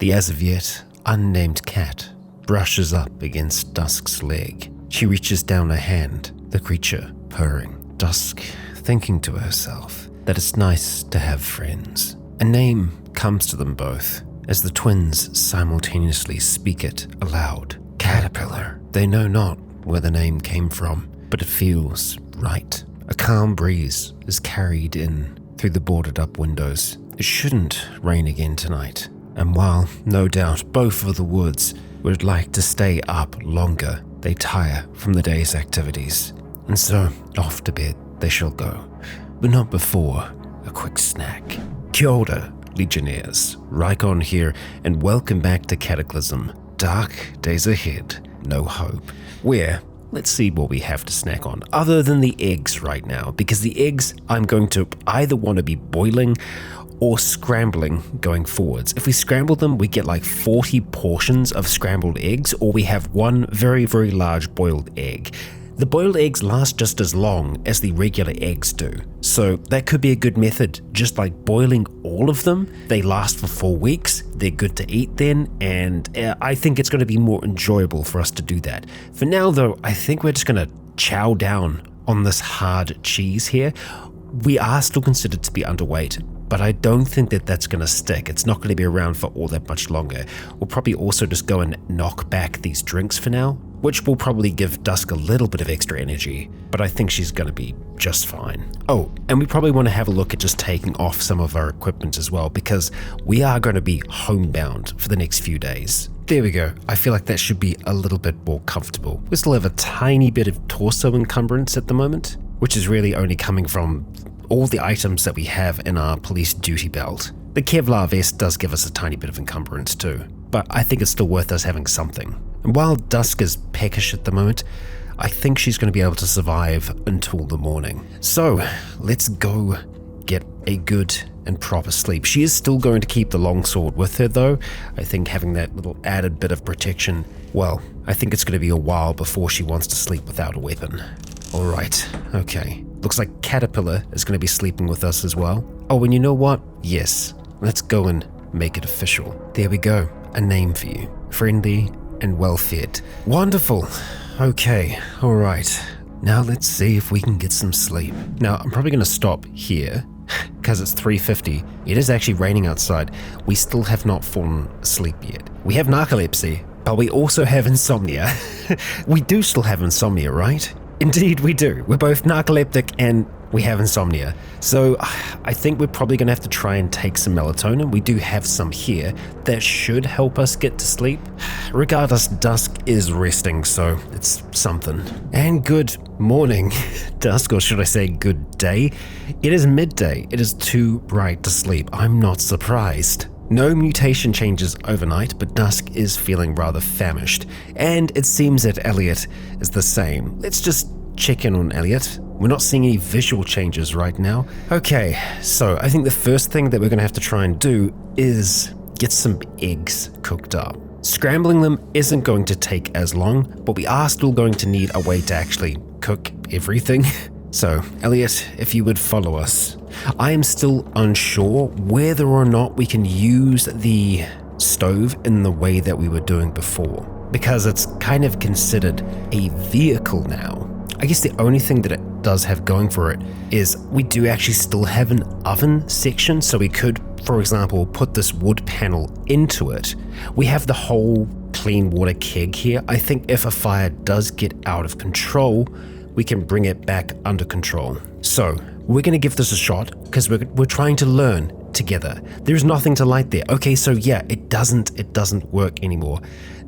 The as of yet unnamed cat brushes up against Dusk's leg. She reaches down her hand, the creature purring. Dusk thinking to herself that it's nice to have friends. A name comes to them both as the twins simultaneously speak it aloud. Caterpillar. They know not where the name came from, but it feels right. A calm breeze is carried in through the boarded up windows. It shouldn't rain again tonight, and while no doubt both of the woods would like to stay up longer, they tire from the day's activities, and so off to bed they shall go, but not before a quick snack. Kia ora, Legionnaires. Rycon here, and welcome back to Cataclysm. Dark days ahead, no hope. Let's see what we have to snack on, other than the eggs right now, because the eggs I'm going to either want to be boiling or scrambling going forwards. If we scramble them, we get like 40 portions of scrambled eggs, or we have one very, very large boiled egg. The boiled eggs last just as long as the regular eggs do, so that could be a good method, just like boiling all of them. They last for 4 weeks, they're good to eat then, and I think it's going to be more enjoyable for us to do that. For now though, I think we're just going to chow down on this hard cheese here. We are still considered to be underweight, but I don't think that that's going to stick. It's not going to be around for all that much longer. We'll probably also just go and knock back these drinks for now, which will probably give Dusk a little bit of extra energy, but I think she's going to be just fine. Oh, and we probably want to have a look at just taking off some of our equipment as well, because we are going to be homebound for the next few days. There we go. I feel like that should be a little bit more comfortable. We still have a tiny bit of torso encumbrance at the moment, which is really only coming from all the items that we have in our police duty belt. The Kevlar vest does give us a tiny bit of encumbrance too, but I think it's still worth us having something. And while Dusk is peckish at the moment, I think she's going to be able to survive until the morning. So let's go get a good and proper sleep. She is still going to keep the longsword with her though. I think having that little added bit of protection, well, I think it's going to be a while before she wants to sleep without a weapon. Alright, okay. Looks like Caterpillar is going to be sleeping with us as well. Oh, and you know what? Yes, let's go and make it official. There we go, a name for you. Friendly and well-fed. Wonderful. Okay, alright. Now let's see if we can get some sleep. Now, I'm probably going to stop here because it's 3:50. It is actually raining outside. We still have not fallen asleep yet. We have narcolepsy, but we also have insomnia. We do still have insomnia, right? Indeed we do. We're both narcoleptic and we have insomnia. So I think we're probably going to have to try and take some melatonin. We do have some here that should help us get to sleep. Regardless, Dusk is resting, so it's something. And good morning, Dusk, or should I say good day? It is midday. It is too bright to sleep. I'm not surprised. No mutation changes overnight, but Dusk is feeling rather famished, and it seems that Elliot is the same. Let's just check in on Elliot. We're not seeing any visual changes right now. Okay, so I think the first thing that we're going to have to try and do is get some eggs cooked up. Scrambling them isn't going to take as long, but we are still going to need a way to actually cook everything. So, Elliot, if you would follow us. I am still unsure whether or not we can use the stove in the way that we were doing before, because it's kind of considered a vehicle now. I guess the only thing that it does have going for it is we do actually still have an oven section, so we could, for example, put this wood panel into it. We have the whole clean water keg here. I think if a fire does get out of control, we can bring it back under control. So we're going to give this a shot because we're trying to learn together. There's nothing to light there. Okay, so yeah, it doesn't work anymore.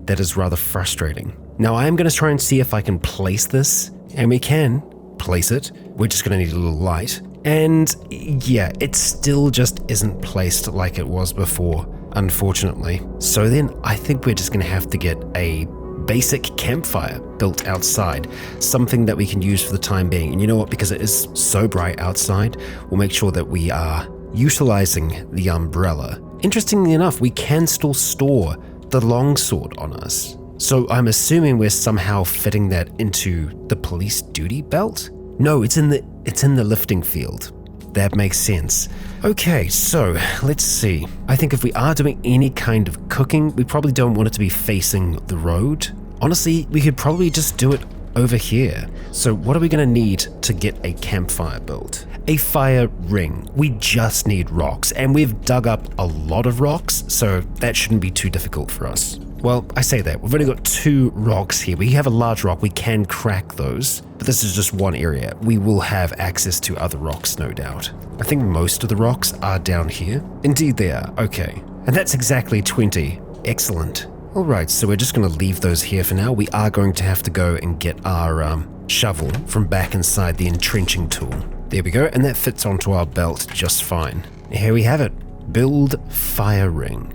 That is rather frustrating. Now I am going to try and see if I can place this, and we can place it. We're just going to need a little light. And yeah, it still just isn't placed like it was before, unfortunately. So then I think we're just going to have to get a basic campfire built outside, something that we can use for the time being. And you know what, because it is so bright outside, we'll make sure that we are utilizing the umbrella. Interestingly enough, we can still store the longsword on us. So I'm assuming we're somehow fitting that into the police duty belt? No, it's in the lifting field. that makes sense. Okay, so let's see. I think if we are doing any kind of cooking, we probably don't want it to be facing the road. Honestly, we could probably just do it over here. So what are we going to need to get a campfire built? A fire ring. We just need rocks, and we've dug up a lot of rocks, so that shouldn't be too difficult for us. Well, I say that. We've only got 2 rocks here. We have a large rock. We can crack those, but this is just one area. We will have access to other rocks, no doubt. I think most of the rocks are down here. Indeed they are. Okay. And that's exactly 20. Excellent. All right, so we're just going to leave those here for now. We are going to have to go and get our shovel from back inside the entrenching tool. There we go, and that fits onto our belt just fine. Here we have it. Build fire ring.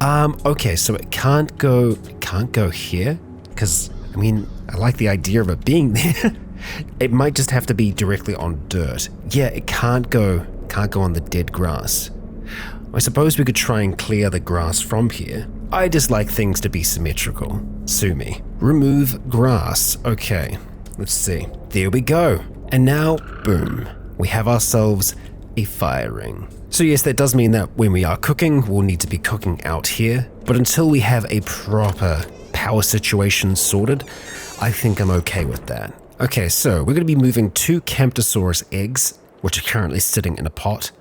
Okay, so it can't go here, because, I mean, I like the idea of it being there. It might just have to be directly on dirt. Yeah, it can't go on the dead grass. I suppose we could try and clear the grass from here. I just like things to be symmetrical. Sue me. Remove grass. Okay, let's see. There we go. And now, boom, we have ourselves a fire ring. So yes, that does mean that when we are cooking, we'll need to be cooking out here. But until we have a proper power situation sorted, I think I'm okay with that. Okay, so we're going to be moving 2 Camptosaurus eggs, which are currently sitting in a pot.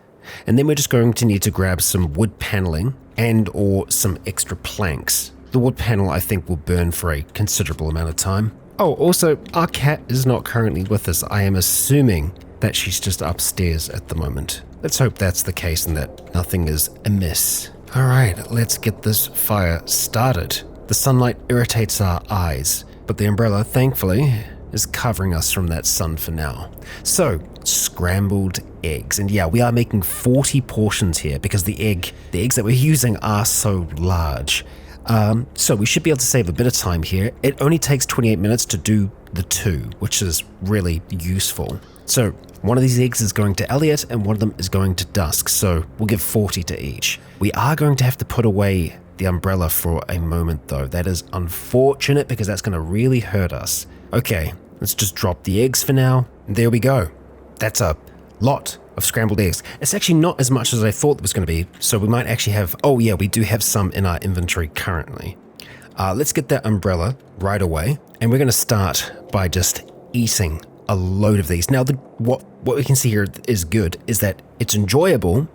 And then we're just going to need to grab some wood paneling and or some extra planks. The wood panel I think will burn for a considerable amount of time. Oh, also, our cat is not currently with us. I am assuming that she's just upstairs at the moment. Let's hope that's the case and that nothing is amiss. All right, let's get this fire started. The sunlight irritates our eyes, but the umbrella, thankfully, is covering us from that sun for now. So, scrambled eggs. And yeah, we are making 40 portions here because the eggs that we're using are so large. So we should be able to save a bit of time here. It only takes 28 minutes to do the 2, which is really useful. So one of these eggs is going to Elliot and one of them is going to Dusk, so we'll give 40 to each. We are going to have to put away the umbrella for a moment though. That is unfortunate because that's going to really hurt us. Okay, let's just drop the eggs for now. There we go. That's a lot of scrambled eggs. It's actually not as much as I thought it was going to be, so we might actually have, oh yeah, we do have some in our inventory currently. Let's get that umbrella right away, and we're going to start by just eating a load of these. Now, what we can see here is good, is that it's enjoyable,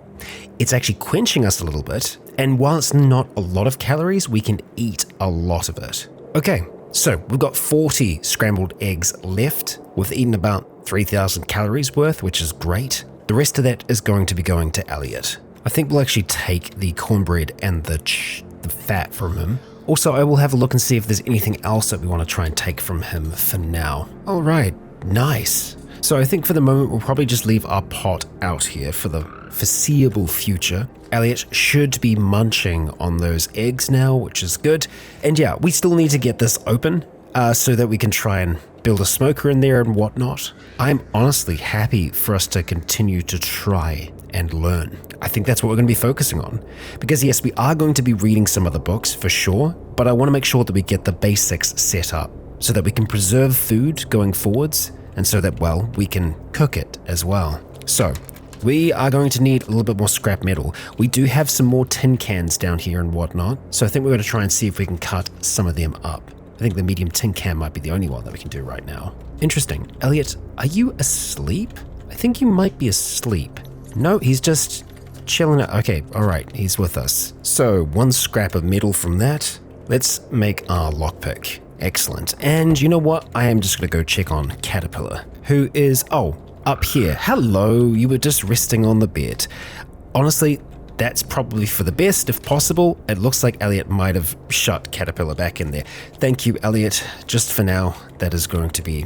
it's actually quenching us a little bit, and while it's not a lot of calories, we can eat a lot of it. Okay, so we've got 40 scrambled eggs left. We've eaten about 3,000 calories worth, which is great. The rest of that is going to be going to Elliot. I think we'll actually take the cornbread and the fat from him. Also, I will have a look and see if there's anything else that we want to try and take from him for now. All right, nice. So I think for the moment, we'll probably just leave our pot out here for the foreseeable future. Elliot should be munching on those eggs now, which is good. And yeah, we still need to get this open so that we can try and build a smoker in there and whatnot. I'm honestly happy for us to continue to try and learn. I think that's what we're going to be focusing on. Because yes, we are going to be reading some other books for sure, but I want to make sure that we get the basics set up so that we can preserve food going forwards and so that, well, we can cook it as well. So we are going to need a little bit more scrap metal. We do have some more tin cans down here and whatnot, so I think we're going to try and see if we can cut some of them up. I think the medium tin can might be the only one that we can do right now. Interesting. Elliot, are you asleep? I think you might be asleep. No, he's just chilling. Okay, all right, he's with us. So one scrap of metal from that. Let's make our lockpick. Excellent. And you know what? I am just going to go check on Caterpillar, who is, up here. Hello, you were just resting on the bed. Honestly, that's probably for the best if possible. It looks like Elliot might have shut Caterpillar back in there. Thank you, Elliot. Just for now, that is going to be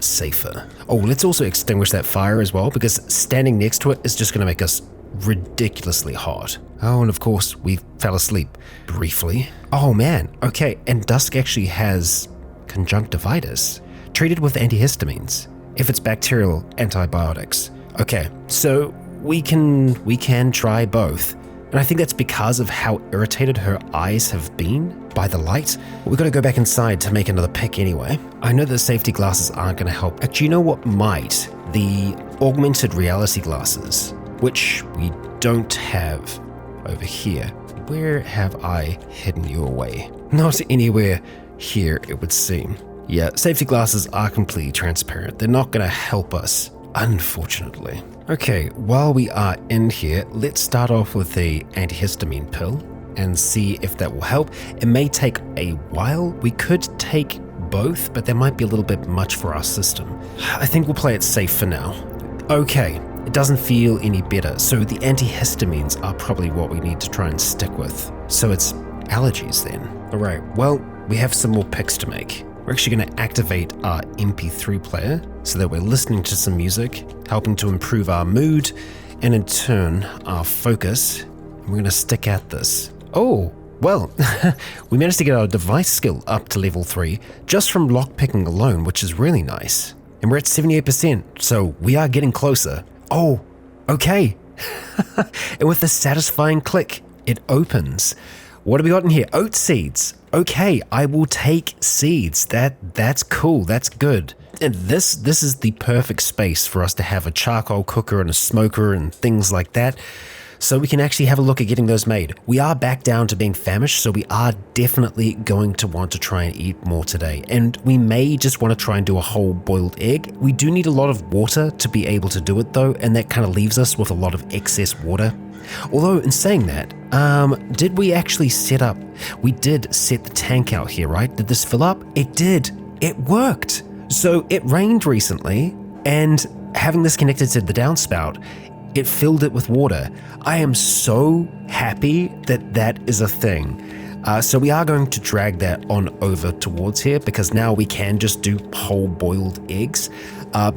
safer. Oh, let's also extinguish that fire as well, because standing next to it is just going to make us ridiculously hot. Oh, and of course, we fell asleep briefly. Oh man, okay, and Dusk actually has conjunctivitis, treated with antihistamines. If it's bacterial, antibiotics. Okay, so we can try both. And And I think that's because of how irritated her eyes have been by the light. We've got to go back inside to make another pick anyway. I know the safety glasses aren't going to help. Actually, you know what might? The augmented reality glasses, which we don't have over here. Where have I hidden you away? Not anywhere here, it would seem. Yeah, safety glasses are completely transparent. They're not going to help us, unfortunately. Okay, while we are in here, let's start off with the antihistamine pill and see if that will help. It may take a while. We could take both, but that might be a little bit much for our system. I think we'll play it safe for now. Okay, it doesn't feel any better, so the antihistamines are probably what we need to try and stick with. So it's allergies then. All right, well, we have some more picks to make. We're actually going to activate our MP3 player so that we're listening to some music, helping to improve our mood, and in turn, our focus. We're going to stick at this. Oh, well, we managed to get our device skill up to level 3 just from lockpicking alone, which is really nice. And we're at 78%, so we are getting closer. Oh, okay. And with the satisfying click, it opens. What have we got in here? Oat seeds. Okay, I will take seeds. That's cool. That's good. And this is the perfect space for us to have a charcoal cooker and a smoker and things like that. So we can actually have a look at getting those made. We are back down to being famished, so we are definitely going to want to try and eat more today. And we may just want to try and do a whole boiled egg. We do need a lot of water to be able to do it though, and that kind of leaves us with a lot of excess water. Although in saying that, did we actually set up, we did set the tank out here, right? Did this fill up? It did. It worked. So it rained recently, and having this connected to the downspout, it filled it with water. I am so happy that that is a thing. So we are going to drag that on over towards here because now we can just do whole boiled eggs.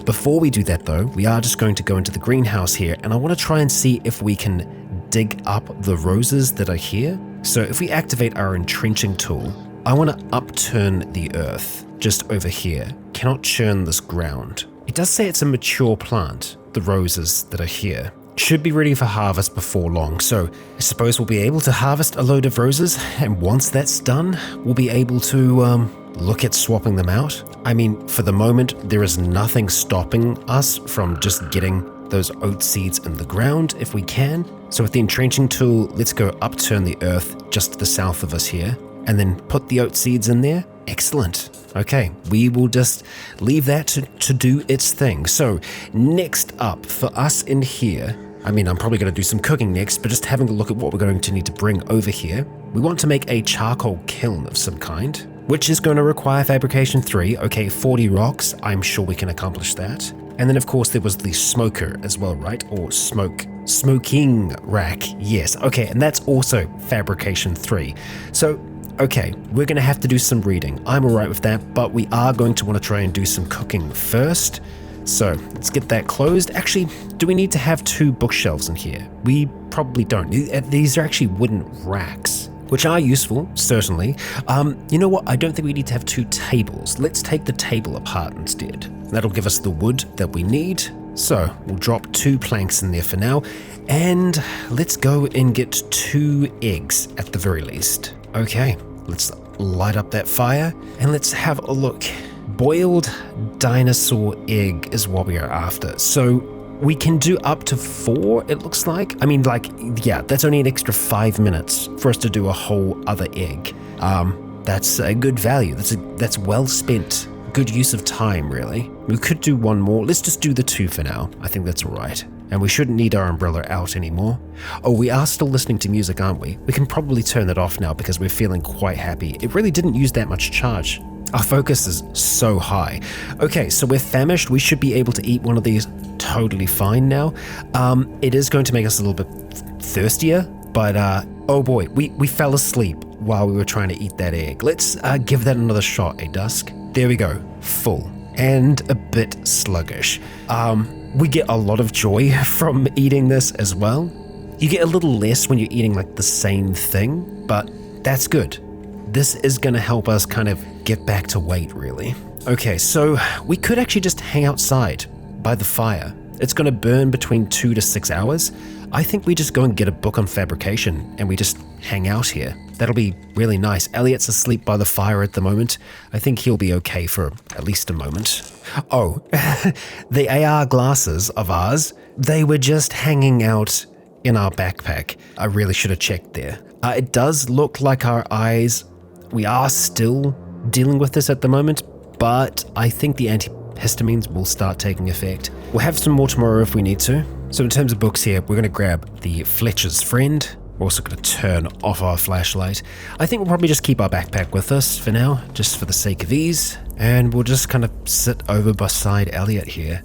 Before we do that though, we are just going to go into the greenhouse here, and I want to try and see if we can dig up the roses that are here. So if we activate our entrenching tool, I want to upturn the earth just over here. Cannot churn this ground. It does say it's a mature plant, the roses that are here. Should be ready for harvest before long, so I suppose we'll be able to harvest a load of roses, and once that's done, we'll be able to look at swapping them out. I mean, for the moment, there is nothing stopping us from just getting those oat seeds in the ground if we can. So with the entrenching tool, let's go upturn the earth just to the south of us here, and then put the oat seeds in there. Excellent. Okay, we will just leave that to do its thing. So next up for us in here, I mean, I'm probably going to do some cooking next, but just having a look at what we're going to need to bring over here. We want to make a charcoal kiln of some kind, which is going to require fabrication 3. Okay, 40 rocks. I'm sure we can accomplish that. And then of course there was the smoker as well, right? Or smoking rack. Yes. Okay, and that's also fabrication 3. So okay, we're going to have to do some reading. I'm all right with that, but we are going to want to try and do some cooking first. So let's get that closed. Actually, do we need to have 2 bookshelves in here? We probably don't. These are actually wooden racks, which are useful, certainly. You know what? I don't think we need to have 2 tables. Let's take the table apart instead. That'll give us the wood that we need. So we'll drop 2 planks in there for now, and let's go and get 2 eggs at the very least. Okay, let's light up that fire and let's have a look. Boiled dinosaur egg is what we are after. So we can do up to 4, it looks like. I mean, like, yeah, that's only an extra 5 minutes for us to do a whole other egg. That's a good value. That's well spent. Good use of time, really. We could do 1 more. Let's just do the 2 for now. I think that's all right. And we shouldn't need our umbrella out anymore. Oh, we are still listening to music, aren't we? We can probably turn that off now because we're feeling quite happy. It really didn't use that much charge. Our focus is so high. Okay, so we're famished. We should be able to eat one of these totally fine now. It is going to make us a little bit thirstier, but oh boy, we fell asleep while we were trying to eat that egg. Let's give that another shot, Dusk? There we go, full and a bit sluggish. We get a lot of joy from eating this as well. You get a little less when you're eating like the same thing, but that's good. This is going to help us kind of get back to weight, really. Okay, so we could actually just hang outside by the fire. It's going to burn between 2 to 6 hours. I think we just go and get a book on fabrication and we just hang out here. That'll be really nice. Elliot's asleep by the fire at the moment. I think he'll be okay for at least a moment. Oh, the AR glasses of ours, they were just hanging out in our backpack. I really should have checked there. It does look like our eyes, we are still dealing with this at the moment, but I think the antihistamines will start taking effect. We'll have some more tomorrow if we need to. So in terms of books here, we're going to grab the Fletcher's Friend. We're also going to turn off our flashlight. I think we'll probably just keep our backpack with us for now, just for the sake of ease. And we'll just kind of sit over beside Elliot here.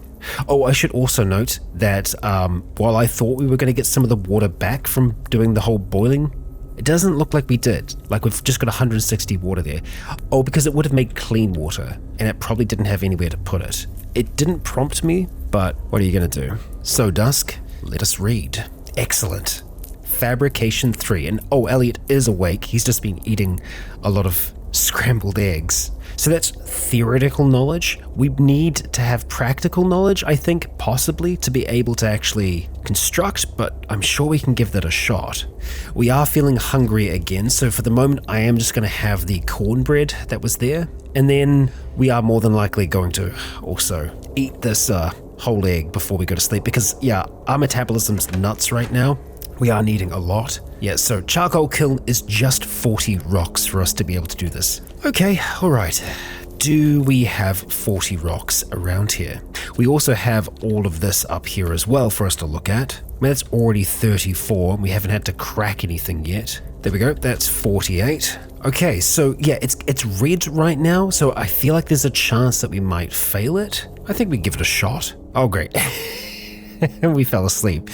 Oh, I should also note that while I thought we were going to get some of the water back from doing the whole boiling, it doesn't look like we did. Like we've just got 160 water there. Oh, because it would have made clean water, and it probably didn't have anywhere to put it. It didn't prompt me, but what are you going to do? So Dusk, let us read. Excellent. Fabrication 3. And oh, Elliot is awake. He's just been eating a lot of scrambled eggs. So that's theoretical knowledge. We need to have practical knowledge, I think, possibly, to be able to actually construct, but I'm sure we can give that a shot. We are feeling hungry again, so for the moment I am just going to have the cornbread that was there, and then we are more than likely going to also eat this whole egg before we go to sleep, because yeah, our metabolism's nuts right now. We are needing a lot. Yeah, so charcoal kiln is just 40 rocks for us to be able to do this. Okay, all right. Do we have 40 rocks around here? We also have all of this up here as well for us to look at. I mean, that's already 34. We haven't had to crack anything yet. There we go. That's 48. Okay, so yeah, it's red right now, so I feel like there's a chance that we might fail it. I think we give it a shot. Oh, great. We fell asleep.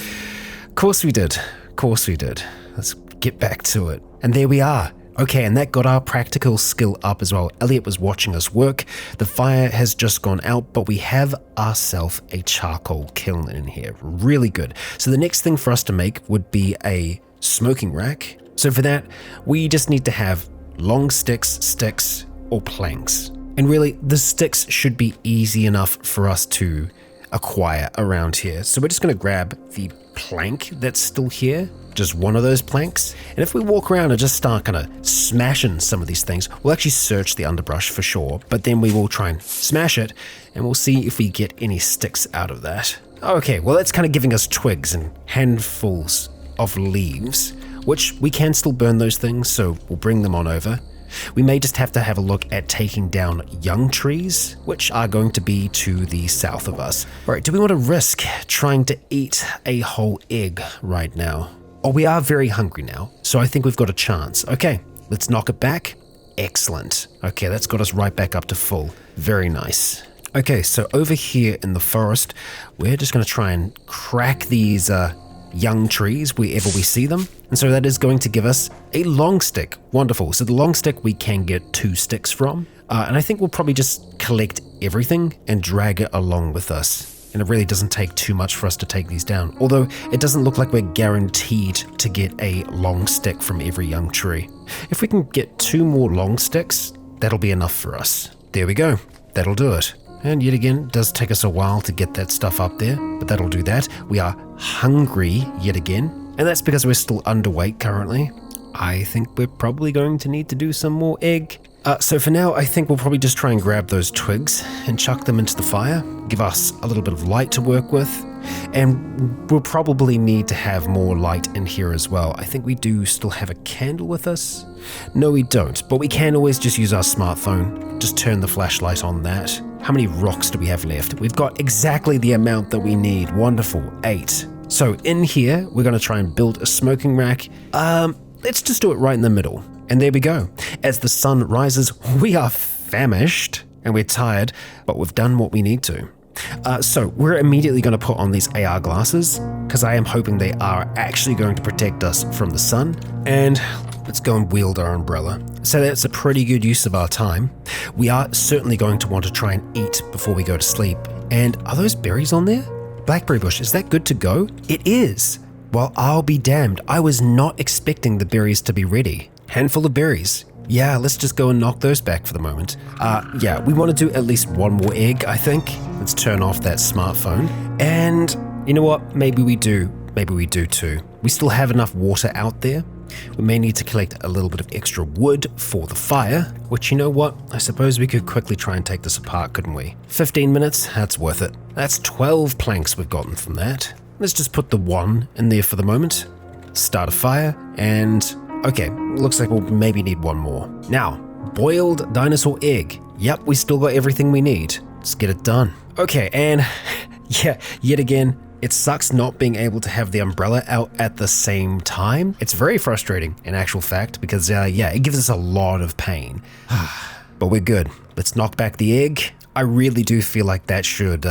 Of course we did. Of course we did. Let's get back to it. And there we are. Okay, and that got our practical skill up as well. Elliot was watching us work. The fire has just gone out, but we have ourselves a charcoal kiln in here. Really good. So the next thing for us to make would be a smoking rack. So for that, we just need to have long sticks, or planks. And really, the sticks should be easy enough for us to acquire around here. So we're just going to grab the plank that's still here, just one of those planks, and if we walk around and just start kind of smashing some of these things, we'll actually search the underbrush for sure, but then we will try and smash it and we'll see if we get any sticks out of that. Okay, well that's kind of giving us twigs and handfuls of leaves, which we can still burn those things, so we'll bring them on over. We may just have to have a look at taking down young trees, which are going to be to the south of us. All right, do we want to risk trying to eat a whole egg right now? Oh, we are very hungry now, so I think we've got a chance. Okay, let's knock it back. Excellent. Okay, that's got us right back up to full. Very nice. Okay, so over here in the forest, we're just going to try and crack these young trees wherever we see them. And so that is going to give us a long stick. Wonderful. So the long stick we can get 2 sticks from. And I think we'll probably just collect everything and drag it along with us. And it really doesn't take too much for us to take these down. Although it doesn't look like we're guaranteed to get a long stick from every young tree. If we can get 2 more long sticks, that'll be enough for us. There we go. That'll do it. And yet again, it does take us a while to get that stuff up there, but that'll do that. We are hungry yet again, and that's because we're still underweight currently. I think we're probably going to need to do some more egg. So for now, I think we'll probably just try and grab those twigs and chuck them into the fire, give us a little bit of light to work with, and we'll probably need to have more light in here as well. I think we do still have a candle with us. No, we don't, but we can always just use our smartphone, just turn the flashlight on that. How many rocks do we have left? We've got exactly the amount that we need. Wonderful, 8. So in here, we're going to try and build a smoking rack. Let's just do it right in the middle. And there we go. As the sun rises, we are famished and we're tired, but we've done what we need to. So we're immediately going to put on these AR glasses because I am hoping they are actually going to protect us from the sun. And let's go and wield our umbrella. So that's a pretty good use of our time. We are certainly going to want to try and eat before we go to sleep. And are those berries on there? Blackberry bush, is that good to go? It is. Well, I'll be damned. I was not expecting the berries to be ready. Handful of berries. Yeah, let's just go and knock those back for the moment. Yeah, we want to do at least 1 more egg, I think. Let's turn off that smartphone. And You know what? Maybe we do too. We still have enough water out there. We may need to collect a little bit of extra wood for the fire, which, you know what? I suppose we could quickly try and take this apart, couldn't we? 15 minutes, that's worth it. That's 12 planks we've gotten from that. Let's just put the one in there for the moment. Start a fire, and okay, looks like we'll maybe need one more. Now, boiled dinosaur egg. Yep, we still got everything we need. Let's get it done. Okay, and yeah, yet again, it sucks not being able to have the umbrella out at the same time. It's very frustrating in actual fact because yeah, it gives us a lot of pain. But we're good. Let's knock back the egg. I really do feel like that should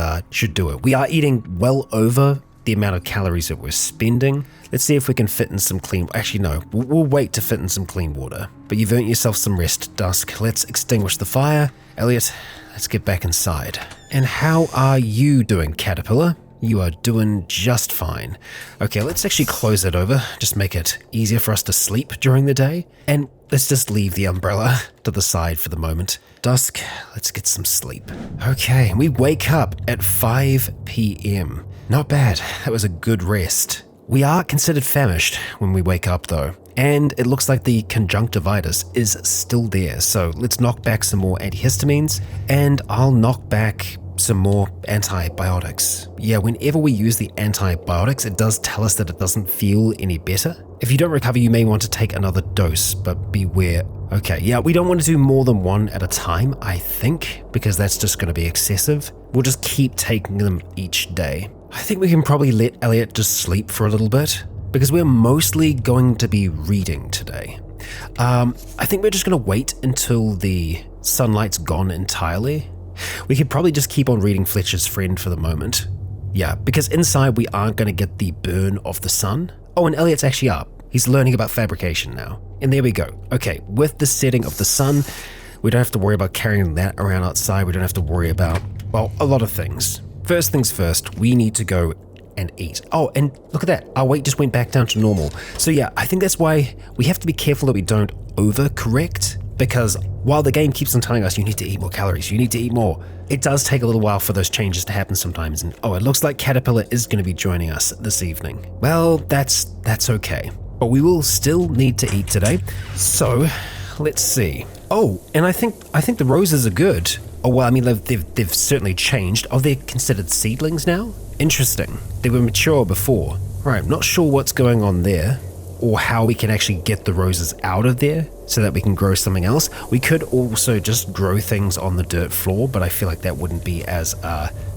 do it. We are eating well over the amount of calories that we're spending. Let's see if we can fit in some clean, actually no, we'll wait to fit in some clean water. But you've earned yourself some rest, Dusk. Let's extinguish the fire. Elliot, let's get back inside. And how are you doing, Caterpillar? You are doing just fine. Okay, let's actually close it over. Just make it easier for us to sleep during the day. And let's just leave the umbrella to the side for the moment. Dusk, let's get some sleep. Okay, we wake up at 5 p.m. Not bad. That was a good rest. We are considered famished when we wake up though. And it looks like the conjunctivitis is still there. So let's knock back some more antihistamines and I'll knock back some more antibiotics. Yeah, whenever we use the antibiotics, it does tell us that it doesn't feel any better. If you don't recover, you may want to take another dose, but beware. Okay, yeah, we don't want to do more than one at a time, I think, because that's just going to be excessive. We'll just keep taking them each day. I think we can probably let Elliot just sleep for a little bit, because we're mostly going to be reading today. I think we're just going to wait until the sunlight's gone entirely. We could probably just keep on reading Fletcher's Friend for the moment. Yeah, because inside we aren't going to get the burn of the sun. Oh, and Elliot's actually up. He's learning about fabrication now. And there we go. Okay, with the setting of the sun, we don't have to worry about carrying that around outside. We don't have to worry about, well, a lot of things. First things first, we need to go and eat. Oh, and look at that. Our weight just went back down to normal. So yeah, I think that's why we have to be careful that we don't overcorrect. Because while the game keeps on telling us you need to eat more calories, you need to eat more, it does take a little while for those changes to happen sometimes. And oh, it looks like Caterpillar is going to be joining us this evening. Well, that's okay. But we will still need to eat today. So let's see. Oh, and I think the roses are good. Oh, well, I mean, they've certainly changed. Oh, they're considered seedlings now? Interesting. They were mature before. Right, I'm not sure what's going on there, or how we can actually get the roses out of there so that we can grow something else. We could also just grow things on the dirt floor, but I feel like that wouldn't be as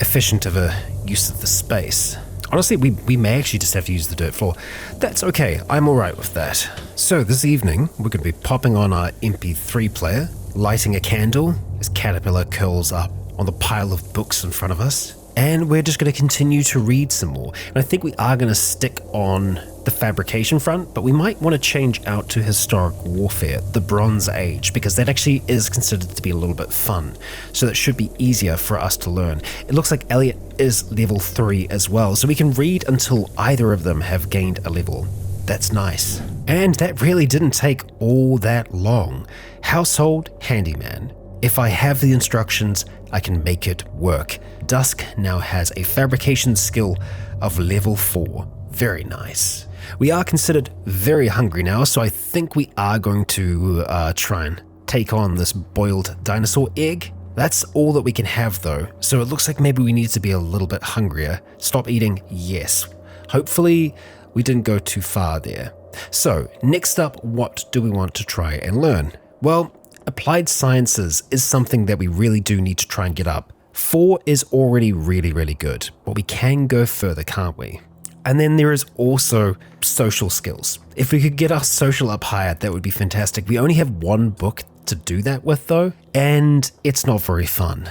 efficient of a use of the space. Honestly, we may actually just have to use the dirt floor. That's okay, I'm alright with that. So this evening, we're going to be popping on our MP3 player, lighting a candle as Caterpillar curls up on the pile of books in front of us. And we're just going to continue to read some more. And I think we are going to stick on the fabrication front, but we might want to change out to historic warfare, the Bronze Age, because that actually is considered to be a little bit fun. So that should be easier for us to learn. It looks like Elliot is level 3 as well, so we can read until either of them have gained a level. That's nice. And that really didn't take all that long. Household handyman. If I have the instructions, I can make it work. Dusk now has a fabrication skill of level 4. Very nice. We are considered very hungry now, so I think we are going to try and take on this boiled dinosaur egg. That's all that we can have though, so it looks like maybe we need to be a little bit hungrier. Stop eating, yes. Hopefully we didn't go too far there. So next up, what do we want to try and learn? Well, applied sciences is something that we really do need to try and get up. 4 is already really good, but we can go further, can't we? And then there is also social skills. If we could get our social up higher, that would be fantastic. We only have one book to do that with though, and it's not very fun.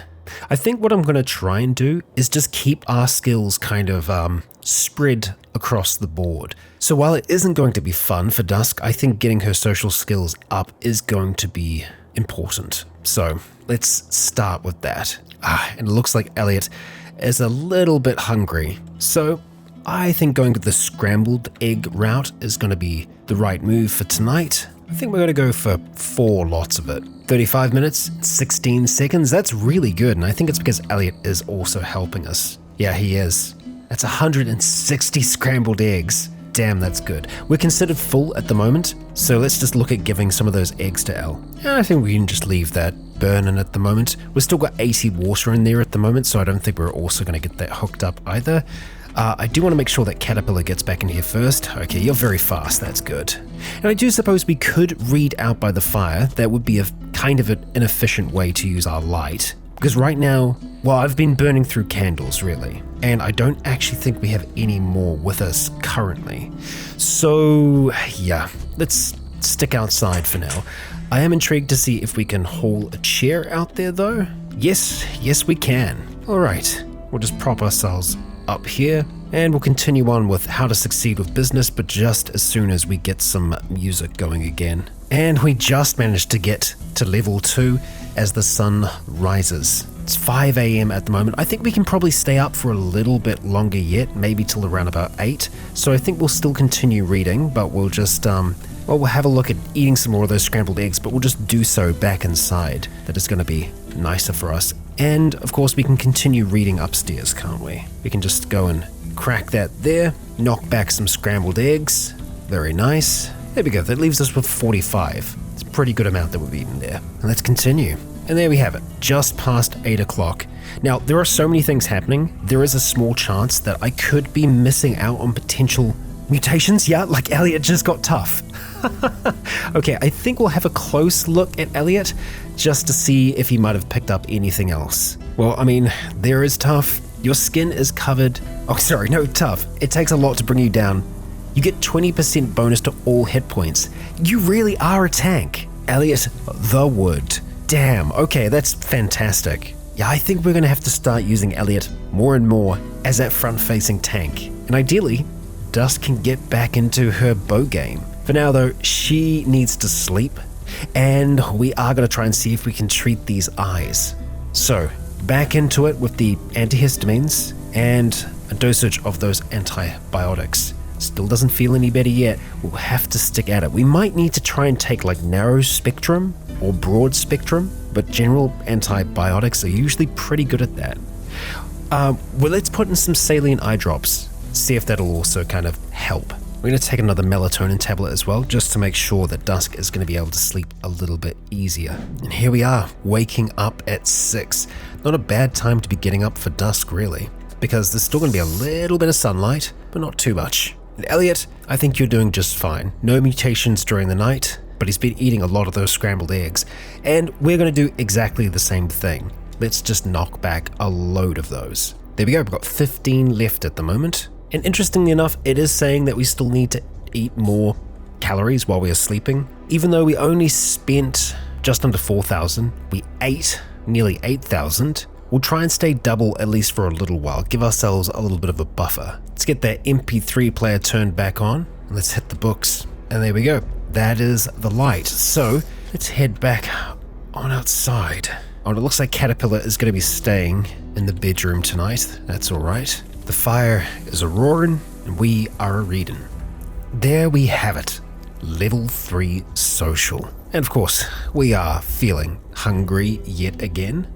I think what I'm going to try and do is just keep our skills kind of spread across the board. So while it isn't going to be fun for Dusk, I think getting her social skills up is going to be important. So let's start with that. And it looks like Elliot is a little bit hungry. So I think going with the scrambled egg route is going to be the right move for tonight. I think we're going to go for 4 lots of it. 35 minutes, 16 seconds, that's really good. And I think it's because Elliot is also helping us. Yeah, he is. That's 160 scrambled eggs. Damn, that's good. We're considered full at the moment, so let's just look at giving some of those eggs to Elle. And I think we can just leave that burning at the moment. We've still got 80 water in there at the moment, so I don't think we're also going to get that hooked up either. I do want to make sure that Caterpillar gets back in here first. Okay, you're very fast, that's good. And I do suppose we could read out by the fire. That would be a kind of an inefficient way to use our light. Because right now, well, I've been burning through candles, really. And I don't actually think we have any more with us currently. So, yeah, let's stick outside for now. I am intrigued to see if we can haul a chair out there, though. Yes, we can. All right, we'll just prop ourselves up here, and we'll continue on with how to succeed with business, but just as soon as we get some music going again. And we just managed to get to level 2 as the sun rises. It's 5 a.m. at the moment. I think we can probably stay up for a little bit longer yet, maybe till around about 8. So I think we'll still continue reading, but we'll just, well, we'll have a look at eating some more of those scrambled eggs, but we'll just do so back inside. That is going to be nicer for us. And of course we can continue reading upstairs, can't we? We can just go and crack that there, knock back some scrambled eggs. Very nice. There we go, that leaves us with 45. It's a pretty good amount that we've eaten there. And let's continue. And there we have it, just past 8 o'clock. Now, there are so many things happening, there is a small chance that I could be missing out on potential mutations. Yeah, like Elliot just got tough. Okay, I think we'll have a close look at Elliot just to see if he might have picked up anything else. Well, I mean, there is tough. Your skin is covered. Oh, sorry, no, tough. It takes a lot to bring you down. You get 20% bonus to all hit points. You really are a tank. Elliot the Wood. Damn, okay, that's fantastic. Yeah, I think we're going to have to start using Elliot more and more as that front-facing tank. And ideally, Dusk can get back into her bow game. For now, though, she needs to sleep, and we are going to try and see if we can treat these eyes. So, back into it with the antihistamines and a dosage of those antibiotics. Still doesn't feel any better yet. We'll have to stick at it. We might need to try and take like narrow spectrum or broad spectrum, but general antibiotics are usually pretty good at that. Well, let's put in some saline eye drops, see if that'll also kind of help. We're going to take another melatonin tablet as well, just to make sure that Dusk is going to be able to sleep a little bit easier. And here we are, waking up at 6. Not a bad time to be getting up for Dusk, really, because there's still going to be a little bit of sunlight, but not too much. And Elliot, I think you're doing just fine. No mutations during the night, but he's been eating a lot of those scrambled eggs. And we're going to do exactly the same thing. Let's just knock back a load of those. There we go, we've got 15 left at the moment. And interestingly enough, it is saying that we still need to eat more calories while we are sleeping. Even though we only spent just under 4,000, we ate nearly 8,000. We'll try and stay double at least for a little while, give ourselves a little bit of a buffer. Let's get that MP3 player turned back on, and let's hit the books. And there we go. That is the light. So let's head back on outside. Oh, and it looks like Caterpillar is going to be staying in the bedroom tonight. That's all right. The fire is a roaring, and we are a reading. There we have it. Level 3 social. And of course, we are feeling hungry yet again.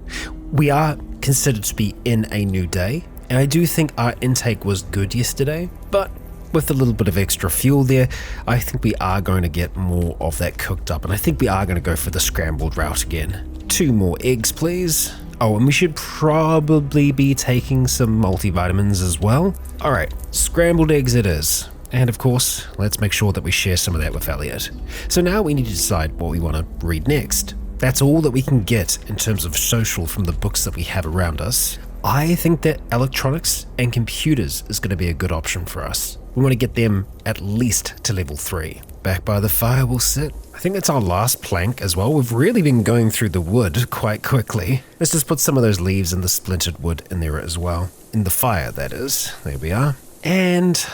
We are considered to be in a new day, and I do think our intake was good yesterday, but with a little bit of extra fuel there, I think we are going to get more of that cooked up, and I think we are going to go for the scrambled route again. 2 more eggs, please. Oh, and we should probably be taking some multivitamins as well. All right, scrambled eggs it is. And of course, let's make sure that we share some of that with Elliot. So now we need to decide what we want to read next. That's all that we can get in terms of social from the books that we have around us. I think that electronics and computers is going to be a good option for us. We want to get them at least to level 3. Back by the fire we'll sit. I think that's our last plank as well. We've really been going through the wood quite quickly. Let's just put some of those leaves and the splintered wood in there as well. In the fire, that is. There we are. And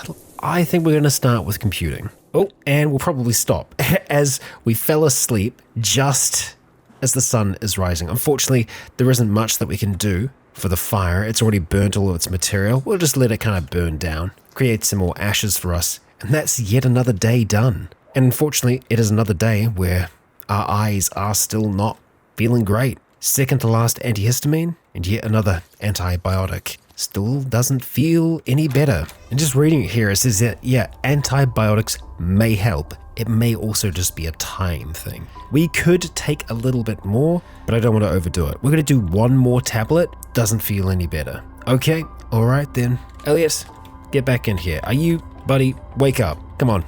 I think we're going to start with computing. Oh, and we'll probably stop as we fell asleep just as the sun is rising. Unfortunately, there isn't much that we can do for the fire. It's already burnt all of its material. We'll just let it kind of burn down, create some more ashes for us, and that's yet another day done. And unfortunately, it is another day where our eyes are still not feeling great. Second to last antihistamine, and yet another antibiotic. Still doesn't feel any better. And just reading it here, it says that, yeah, antibiotics may help. It may also just be a time thing. We could take a little bit more, but I don't want to overdo it. We're going to do one more tablet. Doesn't feel any better. Okay, all right then. Elliot, get back in here. Are you, buddy? Wake up. Come on.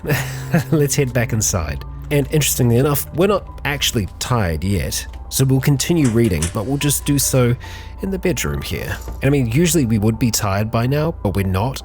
Let's head back inside. And interestingly enough, we're not actually tired yet. So we'll continue reading, but we'll just do so in the bedroom here. And I mean, usually we would be tired by now, but we're not.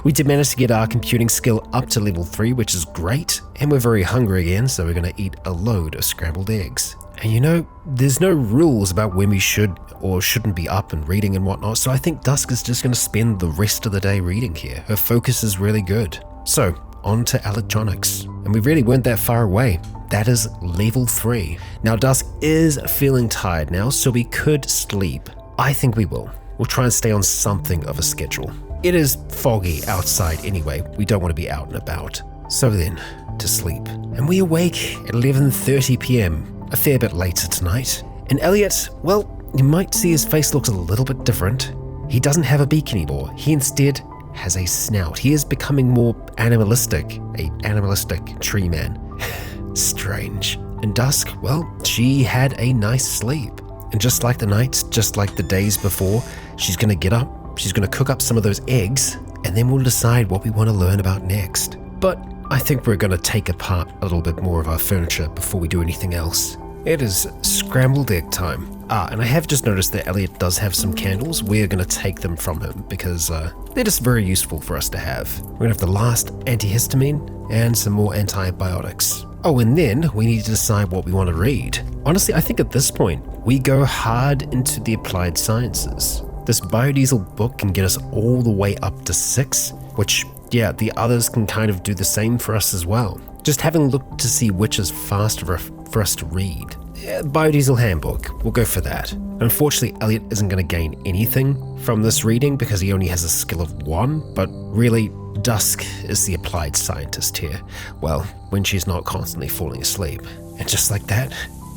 We did manage to get our computing skill up to level 3, which is great. And we're very hungry again, so we're going to eat a load of scrambled eggs. And you know, there's no rules about when we should or shouldn't be up and reading and whatnot, so I think Dusk is just going to spend the rest of the day reading here. Her focus is really good. So, on to electronics. And we really weren't that far away. That is level 3. Now Dusk is feeling tired now, so we could sleep. I think we will. We'll try and stay on something of a schedule. It is foggy outside anyway. We don't want to be out and about. So then, to sleep. And we awake at 11:30 p.m, a fair bit later tonight. And Elliot, well, you might see his face looks a little bit different. He doesn't have a beak anymore. He instead has a snout. He is becoming more animalistic, a animalistic tree man. Strange. And Dusk, well, she had a nice sleep. And just like the nights, just like the days before, she's going to get up, she's going to cook up some of those eggs, and then we'll decide what we want to learn about next. But I think we're going to take apart a little bit more of our furniture before we do anything else. It is scrambled egg time. And I have just noticed that Elliot does have some candles. We're going to take them from him because they're just very useful for us to have. We're going to have the last antihistamine and some more antibiotics. Oh, and then we need to decide what we want to read. Honestly, I think at this point, we go hard into the applied sciences. This biodiesel book can get us all the way up to 6, which, yeah, the others can kind of do the same for us as well. Just having looked to see which is faster for us to read. Yeah, biodiesel handbook, we'll go for that. Unfortunately, Elliot isn't going to gain anything from this reading because he only has a skill of 1, but really, Dusk is the applied scientist here. Well, when she's not constantly falling asleep. And just like that,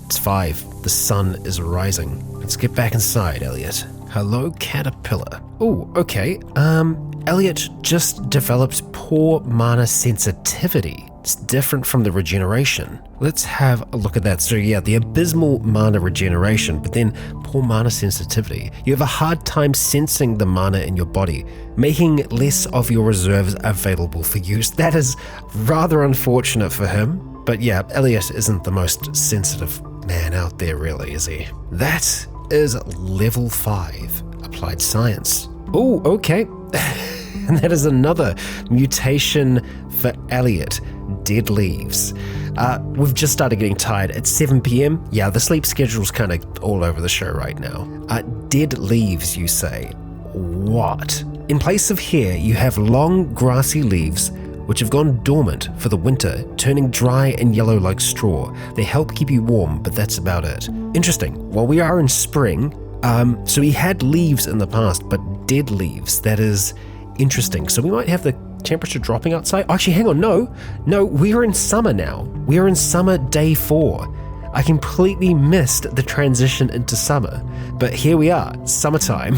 it's 5. The sun is rising. Let's get back inside, Elliot. Hello, caterpillar. Oh, okay. Elliot just developed poor mana sensitivity. It's different from the regeneration. Let's have a look at that. So yeah, the abysmal mana regeneration, but then poor mana sensitivity. You have a hard time sensing the mana in your body, making less of your reserves available for use. That is rather unfortunate for him. But yeah, Elliot isn't the most sensitive man out there really, is he? That is level 5, applied science. Oh, okay. And that is another mutation for Elliot. Dead leaves. We've just started getting tired at 7 p.m. Yeah, the sleep schedule's kind of all over the show right now. Dead leaves, you say? What? In place of hair, you have long grassy leaves which have gone dormant for the winter, turning dry and yellow like straw. They help keep you warm, but that's about it. Interesting. Well, we are in spring, so we had leaves in the past, but dead leaves. That is interesting. So we might have the temperature dropping outside. Actually, hang on. No, we're in summer now. We're in summer day 4. I completely missed the transition into summer, but here we are, summertime.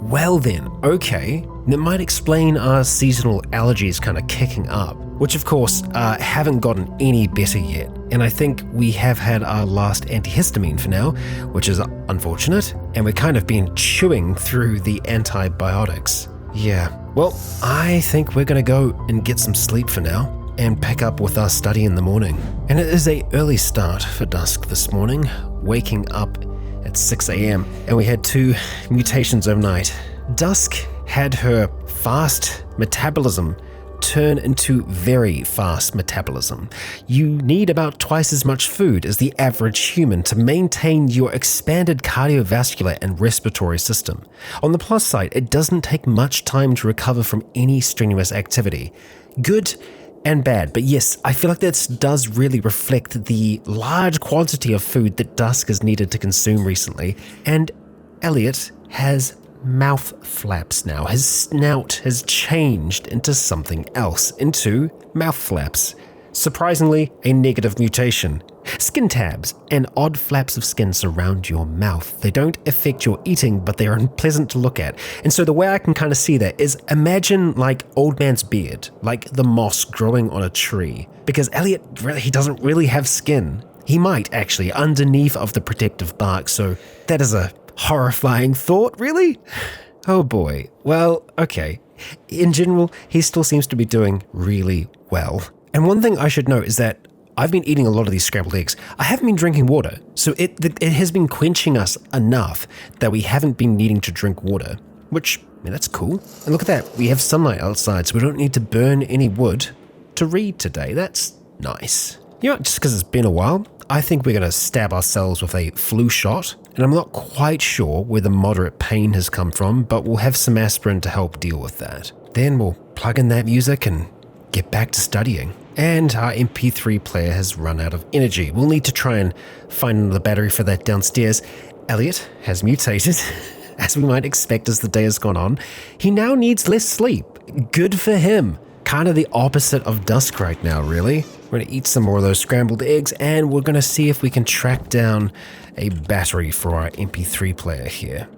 Well then, okay. That might explain our seasonal allergies kind of kicking up, which of course haven't gotten any better yet. And I think we have had our last antihistamine for now, which is unfortunate, and we've kind of been chewing through the antibiotics. Yeah, well, I think we're gonna go and get some sleep for now and pick up with our study in the morning. And it is an early start for Dusk this morning, waking up at 6 a.m. and we had 2 mutations overnight. Dusk had her fast metabolism turn into very fast metabolism. You need about twice as much food as the average human to maintain your expanded cardiovascular and respiratory system. On the plus side, it doesn't take much time to recover from any strenuous activity. Good and bad, but yes, I feel like this does really reflect the large quantity of food that Dusk has needed to consume recently, and Elliot has mouth flaps now. His snout has changed into something else, into mouth flaps. Surprisingly, a negative mutation. Skin tabs and odd flaps of skin surround your mouth. They don't affect your eating, but they are unpleasant to look at. And so the way I can kind of see that is imagine like old man's beard, like the moss growing on a tree. Because Elliot, he doesn't really have skin. He might actually underneath of the protective bark, so that is a horrifying thought, really? Oh boy. Well, okay. In general, he still seems to be doing really well. And one thing I should note is that I've been eating a lot of these scrambled eggs. I haven't been drinking water, so it has been quenching us enough that we haven't been needing to drink water, which, I mean, that's cool. And look at that, we have sunlight outside, so we don't need to burn any wood to read today. That's nice. You know, just because it's been a while, I think we're going to stab ourselves with a flu shot, and I'm not quite sure where the moderate pain has come from, but we'll have some aspirin to help deal with that. Then we'll plug in that music and get back to studying. And our MP3 player has run out of energy. We'll need to try and find another battery for that downstairs. Elliot has mutated, as we might expect as the day has gone on. He now needs less sleep. Good for him. Kind of the opposite of Dusk right now, really. We're going to eat some more of those scrambled eggs, and we're going to see if we can track down a battery for our MP3 player here.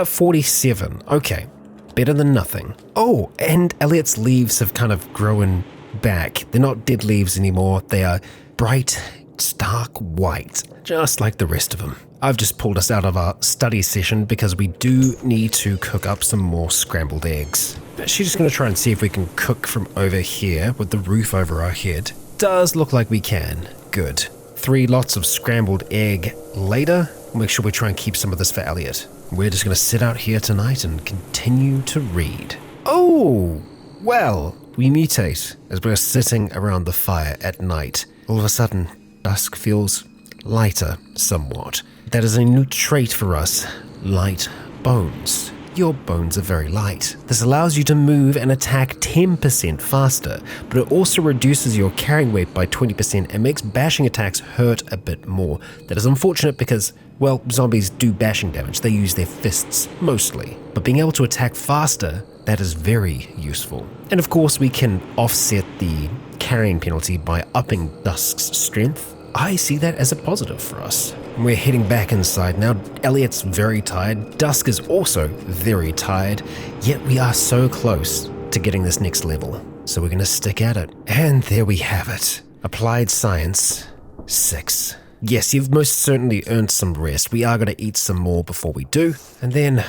47. Okay. Better than nothing. Oh, and Elliot's leaves have kind of grown back. They're not dead leaves anymore. They are bright, stark white, just like the rest of them. I've just pulled us out of our study session because we do need to cook up some more scrambled eggs. She's just going to try and see if we can cook from over here with the roof over our head. Does look like we can. Good. 3 lots of scrambled egg later. Make sure we try and keep some of this for Elliot. We're just going to sit out here tonight and continue to read. Oh, well, we mutate as we're sitting around the fire at night. All of a sudden, Dusk feels lighter somewhat. That is a new trait for us, light bones. Your bones are very light. This allows you to move and attack 10% faster, but it also reduces your carrying weight by 20% and makes bashing attacks hurt a bit more. That is unfortunate because, well, zombies do bashing damage. They use their fists mostly, but being able to attack faster, that is very useful. And of course, we can offset the carrying penalty by upping Dusk's strength. I see that as a positive for us. We're heading back inside now. Elliot's very tired. Dusk is also very tired, yet we are so close to getting this next level. So we're going to stick at it. And there we have it. Applied Science 6. Yes, you've most certainly earned some rest. We are going to eat some more before we do. And then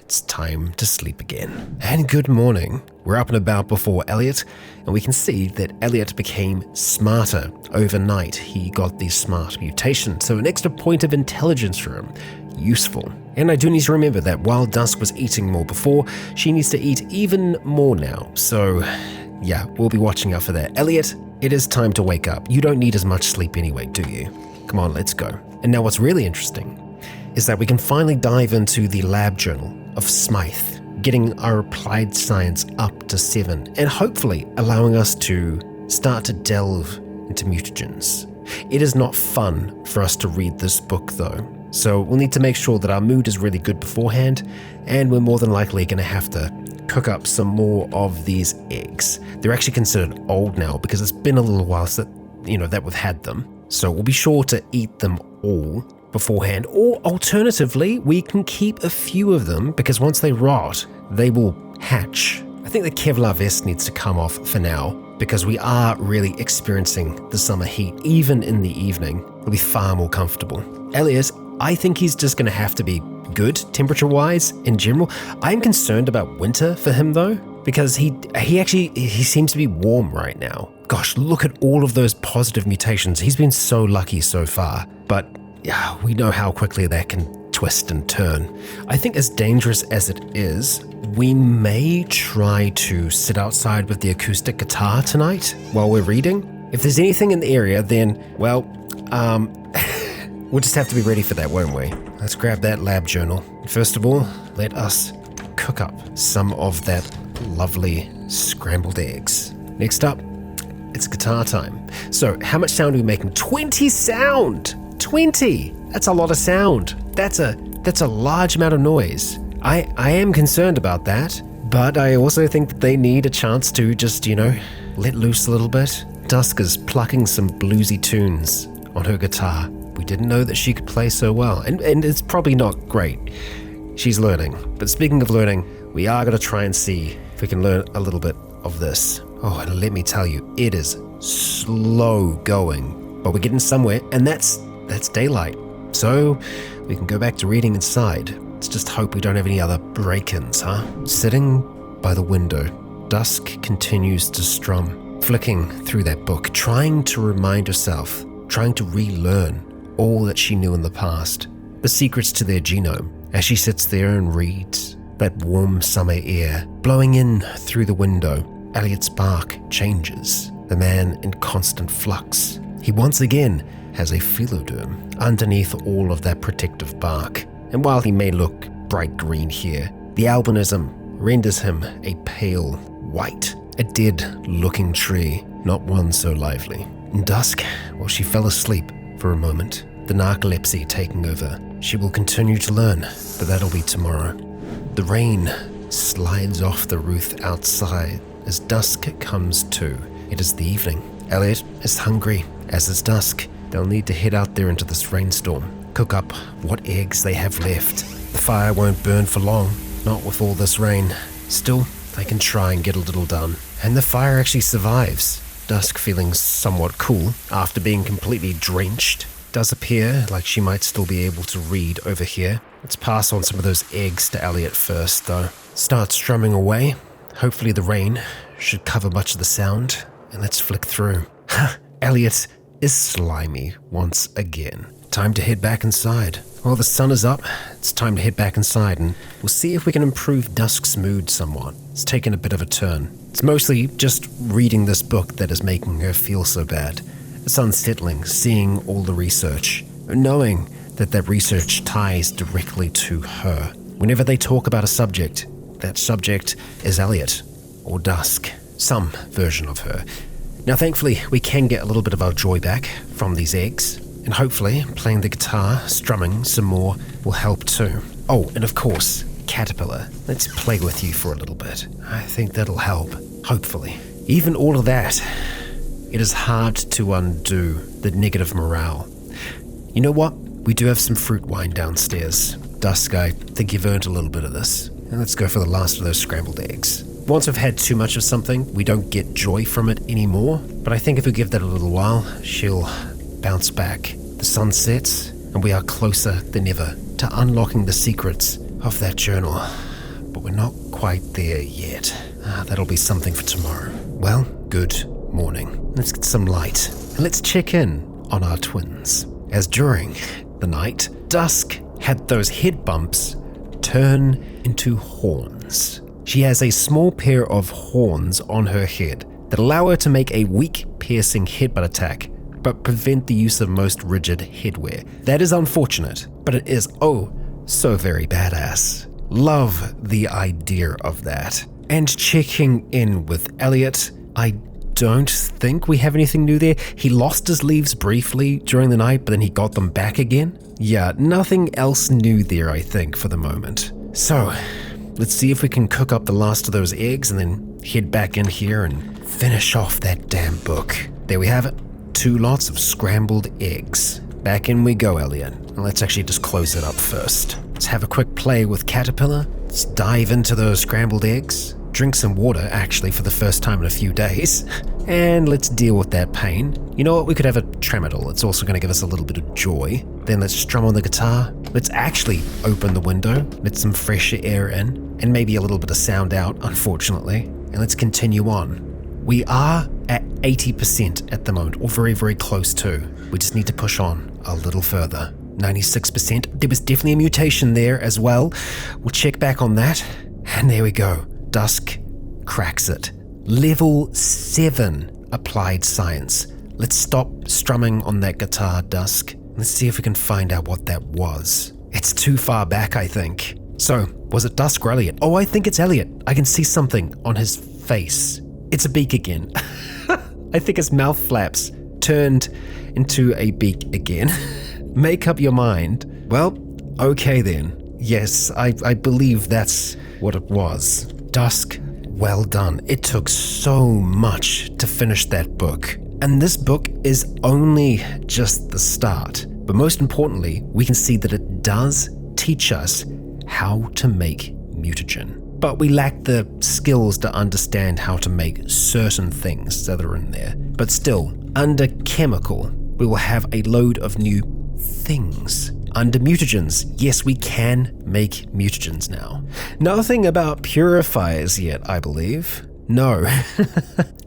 it's time to sleep again. And good morning. We're up and about before Elliot, and we can see that Elliot became smarter overnight. He got the smart mutation, so an extra point of intelligence for him. Useful. And I do need to remember that while Dusk was eating more before, she needs to eat even more now. So yeah, we'll be watching out for that. Elliot, it is time to wake up. You don't need as much sleep anyway, do you? Come on, let's go. And now what's really interesting is that we can finally dive into the lab journal of Smythe, getting our applied science up to 7, and hopefully allowing us to start to delve into mutagens. It is not fun for us to read this book though, so we'll need to make sure that our mood is really good beforehand, and we're more than likely going to have to cook up some more of these eggs. They're actually considered old now because it's been a little while since, that we've had them, so we'll be sure to eat them all beforehand, or alternatively, we can keep a few of them because once they rot, they will hatch. I think the Kevlar vest needs to come off for now because we are really experiencing the summer heat. Even in the evening, it'll be far more comfortable. Elliot, I think he's just going to have to be good temperature-wise in general. I'm concerned about winter for him though, because he seems to be warm right now. Gosh, look at all of those positive mutations. He's been so lucky so far, but yeah, we know how quickly that can twist and turn. I think as dangerous as it is, we may try to sit outside with the acoustic guitar tonight while we're reading. If there's anything in the area, then, well, we'll just have to be ready for that, won't we? Let's grab that lab journal. First of all, let us cook up some of that lovely scrambled eggs. Next up, it's guitar time. So how much sound are we making? 20 sound! 20! That's a lot of sound. That's a large amount of noise. I am concerned about that, but I also think that they need a chance to just, let loose a little bit. Dusk is plucking some bluesy tunes on her guitar. We didn't know that she could play so well, and it's probably not great. She's learning. But speaking of learning, we are going to try and see if we can learn a little bit of this. Oh, and let me tell you, it is slow going, but we're getting somewhere, and that's daylight. So we can go back to reading inside. Let's just hope we don't have any other break-ins, huh? Sitting by the window, Dusk continues to strum, flicking through that book, trying to remind herself, trying to relearn all that she knew in the past, the secrets to their genome. As she sits there and reads, that warm summer air blowing in through the window, Elliot's bark changes, the man in constant flux. He once again has a philoderm underneath all of that protective bark. And while he may look bright green here, the albinism renders him a pale white, a dead-looking tree, not one so lively. In Dusk, while she fell asleep for a moment, the narcolepsy taking over, she will continue to learn, but that'll be tomorrow. The rain slides off the roof outside as Dusk comes to. It is the evening. Elliot is hungry, as is Dusk. They'll need to head out there into this rainstorm, cook up what eggs they have left. The fire won't burn for long, not with all this rain. Still, they can try and get a little done. And the fire actually survives. Dusk, feeling somewhat cool after being completely drenched, does appear like she might still be able to read over here. Let's pass on some of those eggs to Elliot first, though. Start strumming away. Hopefully the rain should cover much of the sound. And let's flick through. Elliot is slimy once again. Time to head back inside. Well, the sun is up. It's time to head back inside, and we'll see if we can improve Dusk's mood somewhat. It's taken a bit of a turn. It's mostly just reading this book that is making her feel so bad. It's unsettling seeing all the research, knowing that that research ties directly to her. Whenever they talk about a subject, that subject is Elliot or Dusk, some version of her. Now, thankfully, we can get a little bit of our joy back from these eggs, and hopefully playing the guitar, strumming some more will help too. Oh, and of course, Caterpillar. Let's play with you for a little bit. I think that'll help, hopefully. Even all of that, it is hard to undo the negative morale. You know what? We do have some fruit wine downstairs. Dusk, I think you've earned a little bit of this. And let's go for the last of those scrambled eggs. Once we've had too much of something, we don't get joy from it anymore. But I think if we give that a little while, she'll bounce back. The sun sets, and we are closer than ever to unlocking the secrets of that journal. But we're not quite there yet. That'll be something for tomorrow. Well, good morning. Let's get some light, and let's check in on our twins. As during the night, Dusk had those head bumps turn into horns. She has a small pair of horns on her head that allow her to make a weak, piercing headbutt attack, but prevent the use of most rigid headwear. That is unfortunate, but it is so very badass. Love the idea of that. And checking in with Elliot, I don't think we have anything new there. He lost his leaves briefly during the night, but then he got them back again. Yeah, nothing else new there, I think, for the moment. So, let's see if we can cook up the last of those eggs and then head back in here and finish off that damn book. There we have it. 2 lots of scrambled eggs. Back in we go, Elliot. And let's actually just close it up first. Let's have a quick play with Caterpillar. Let's dive into those scrambled eggs. Drink some water, actually, for the first time in a few days. And let's deal with that pain. You know what? We could have a tramadol. It's also going to give us a little bit of joy. Then let's strum on the guitar. Let's actually open the window. Let some fresh air in. And maybe a little bit of sound out, unfortunately. And let's continue on. We are at 80% at the moment, or very, very close to. We just need to push on a little further. 96%. There was definitely a mutation there as well. We'll check back on that. And there we go. Dusk cracks it. Level 7 applied science. Let's stop strumming on that guitar, Dusk. Let's see if we can find out what that was. It's too far back, I think. So, was it Dusk or Elliot? Oh, I think it's Elliot. I can see something on his face. It's a beak again. I think his mouth flaps turned into a beak again. Make up your mind. Well, okay then. Yes, I believe that's what it was. Dusk, well done. It took so much to finish that book. And this book is only just the start. But most importantly, we can see that it does teach us how to make mutagen. But we lack the skills to understand how to make certain things that are in there. But still, under chemical, we will have a load of new things. Under mutagens, yes, we can make mutagens now. Nothing about purifiers yet, I believe. No.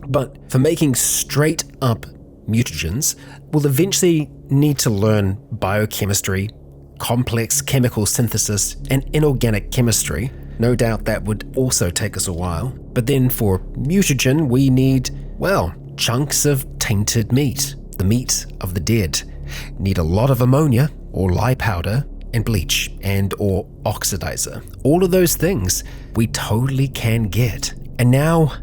But for making straight up mutagens, we'll eventually need to learn biochemistry, complex chemical synthesis, and inorganic chemistry. No doubt that would also take us a while. But then for mutagen, we need, well, chunks of tainted meat, the meat of the dead. Need a lot of ammonia, or lye powder, and bleach, and or oxidizer. All of those things we totally can get. And now,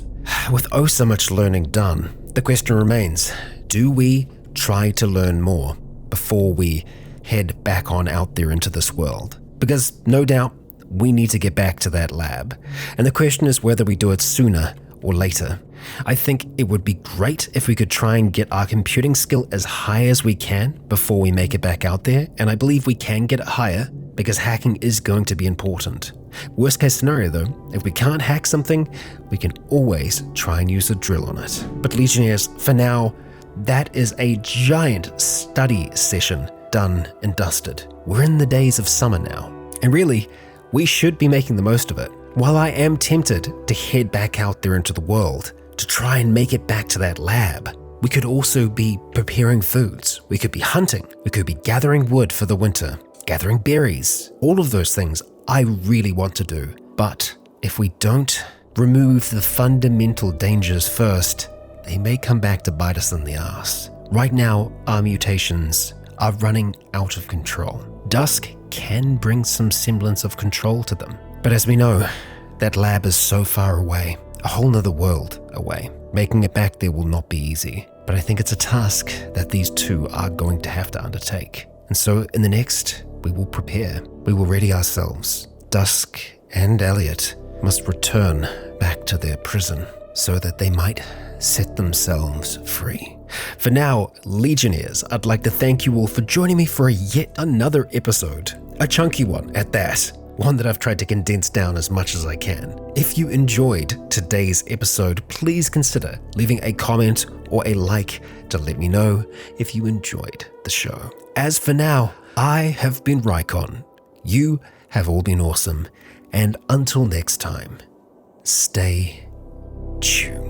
with oh so much learning done, the question remains, do we try to learn more before we head back on out there into this world? Because no doubt we need to get back to that lab. And the question is whether we do it sooner or later. I think it would be great if we could try and get our computing skill as high as we can before we make it back out there, and I believe we can get it higher because hacking is going to be important. Worst case scenario though, if we can't hack something, we can always try and use a drill on it. But Legionnaires, for now, that is a giant study session done and dusted. We're in the days of summer now, and really, we should be making the most of it. While I am tempted to head back out there into the world, to try and make it back to that lab, we could also be preparing foods. We could be hunting. We could be gathering wood for the winter, gathering berries. All of those things I really want to do. But if we don't remove the fundamental dangers first, they may come back to bite us in the ass. Right now, our mutations are running out of control. Dusk can bring some semblance of control to them. But as we know, that lab is so far away, a whole nother world away. Making it back there will not be easy, but I think it's a task that these two are going to have to undertake. And so in the next, we will prepare. We will ready ourselves. Dusk and Elliot must return back to their prison so that they might set themselves free. For now, Legionnaires, I'd like to thank you all for joining me for yet another episode. A chunky one at that. One that I've tried to condense down as much as I can. If you enjoyed today's episode, please consider leaving a comment or a like to let me know if you enjoyed the show. As for now, I have been Rycon. You have all been awesome. And until next time, stay tuned.